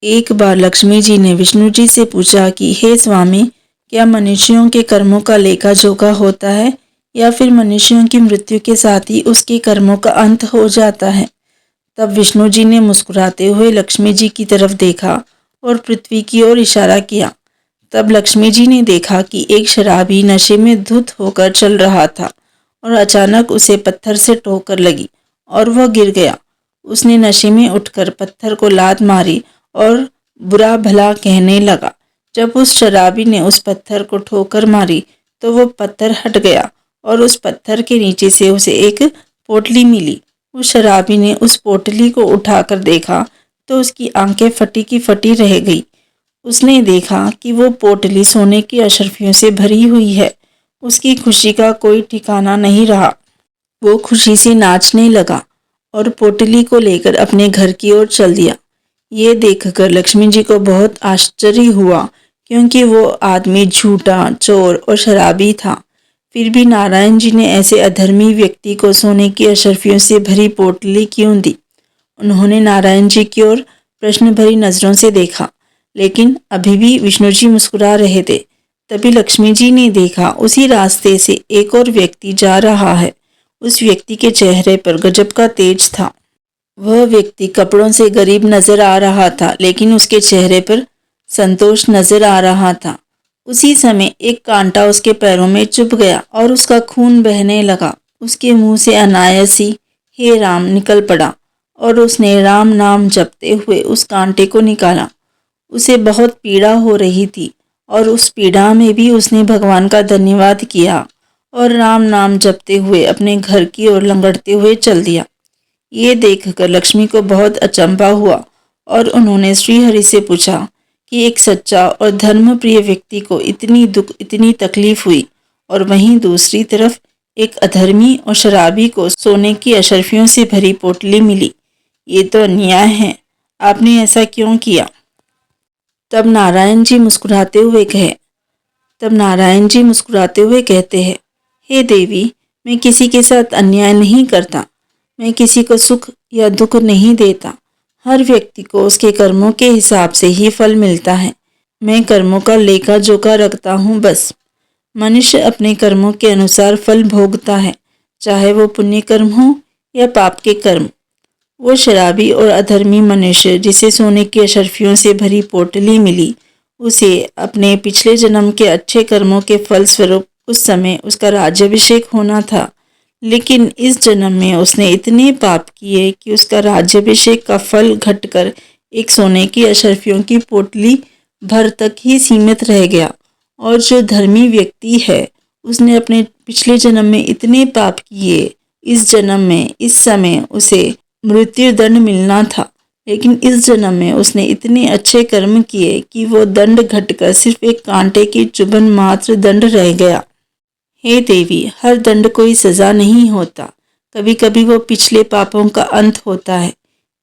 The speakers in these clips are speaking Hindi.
एक बार लक्ष्मी जी ने विष्णु जी से पूछा कि हे स्वामी, क्या मनुष्यों के कर्मों का लेखा जोखा होता है या फिर मनुष्यों की मृत्यु के साथ ही उसके कर्मों का अंत हो जाता है। तब विष्णु जी ने मुस्कुराते हुए लक्ष्मी जी की तरफ देखा और पृथ्वी की ओर इशारा किया। तब लक्ष्मी जी ने देखा कि एक शराबी नशे में धुत होकर चल रहा था और अचानक उसे पत्थर से ठोकर लगी और वह गिर गया। उसने नशे में उठकर पत्थर को लात मारी और बुरा भला कहने लगा। जब उस शराबी ने उस पत्थर को ठोकर मारी तो वो पत्थर हट गया और उस पत्थर के नीचे से उसे एक पोटली मिली। उस शराबी ने उस पोटली को उठाकर देखा तो उसकी आंखें फटी की फटी रह गई। उसने देखा कि वो पोटली सोने की अशर्फियों से भरी हुई है। उसकी खुशी का कोई ठिकाना नहीं रहा। वो खुशी से नाचने लगा और पोटली को लेकर अपने घर की ओर चल दिया। ये देखकर लक्ष्मी जी को बहुत आश्चर्य हुआ, क्योंकि वो आदमी झूठा, चोर और शराबी था। फिर भी नारायण जी ने ऐसे अधर्मी व्यक्ति को सोने की अशर्फियों से भरी पोटली क्यों दी। उन्होंने नारायण जी की ओर प्रश्न भरी नजरों से देखा, लेकिन अभी भी विष्णु जी मुस्कुरा रहे थे। तभी लक्ष्मी जी ने देखा उसी रास्ते से एक और व्यक्ति जा रहा है। उस व्यक्ति के चेहरे पर गजब का तेज था। वह व्यक्ति कपड़ों से गरीब नजर आ रहा था, लेकिन उसके चेहरे पर संतोष नजर आ रहा था। उसी समय एक कांटा उसके पैरों में चुभ गया और उसका खून बहने लगा। उसके मुंह से अनायास ही हे राम निकल पड़ा और उसने राम नाम जपते हुए उस कांटे को निकाला। उसे बहुत पीड़ा हो रही थी और उस पीड़ा में भी उसने भगवान का धन्यवाद किया और राम नाम जपते हुए अपने घर की ओर लंगड़ते हुए चल दिया। ये देखकर लक्ष्मी को बहुत अचंभा हुआ और उन्होंने श्रीहरि से पूछा कि एक सच्चा और धर्मप्रिय व्यक्ति को इतनी दुख, इतनी तकलीफ हुई और वहीं दूसरी तरफ एक अधर्मी और शराबी को सोने की अशर्फियों से भरी पोटली मिली। ये तो अन्याय है, आपने ऐसा क्यों किया। तब नारायण जी मुस्कुराते हुए कहते हैं, हे देवी, मैं किसी के साथ अन्याय नहीं करता। मैं किसी को सुख या दुख नहीं देता। हर व्यक्ति को उसके कर्मों के हिसाब से ही फल मिलता है। मैं कर्मों का लेखा जोखा रखता हूँ बस। मनुष्य अपने कर्मों के अनुसार फल भोगता है, चाहे वो पुण्य कर्म हो या पाप के कर्म। वो शराबी और अधर्मी मनुष्य जिसे सोने की अशर्फियों से भरी पोटली मिली, उसे अपने पिछले जन्म के अच्छे कर्मों के फल स्वरूप उस समय उसका राज्याभिषेक होना था, लेकिन इस जन्म में उसने इतने पाप किए कि उसका राज्याभिषेक का फल घटकर एक सोने की अशर्फियों की पोटली भर तक ही सीमित रह गया। और जो धर्मी व्यक्ति है, उसने अपने पिछले जन्म में इतने पाप किए, इस जन्म में इस समय उसे मृत्यु दंड मिलना था, लेकिन इस जन्म में उसने इतने अच्छे कर्म किए कि वो दंड घटकर सिर्फ एक कांटे की चुभन मात्र दंड रह गया। हे देवी, हर दंड कोई सजा नहीं होता, कभी कभी वो पिछले पापों का अंत होता है।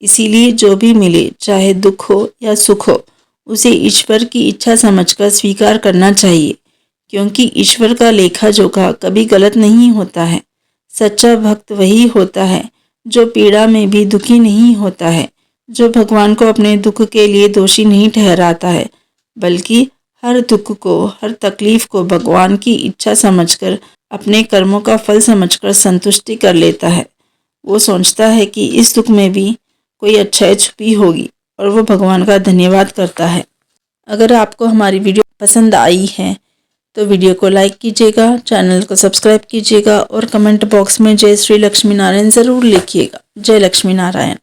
इसीलिए जो भी मिले, चाहे दुख हो या सुख हो, उसे ईश्वर की इच्छा समझकर स्वीकार करना चाहिए, क्योंकि ईश्वर का लेखा जोखा कभी गलत नहीं होता है। सच्चा भक्त वही होता है जो पीड़ा में भी दुखी नहीं होता है, जो भगवान को अपने दुख के लिए दोषी नहीं ठहराता है, बल्कि हर दुख को, हर तकलीफ को भगवान की इच्छा समझकर, अपने कर्मों का फल समझकर संतुष्टि कर लेता है। वो सोचता है कि इस दुख में भी कोई अच्छाई छुपी होगी और वो भगवान का धन्यवाद करता है। अगर आपको हमारी वीडियो पसंद आई है तो वीडियो को लाइक कीजिएगा, चैनल को सब्सक्राइब कीजिएगा और कमेंट बॉक्स में जय श्री लक्ष्मी नारायण ज़रूर लिखिएगा। जय लक्ष्मी नारायण।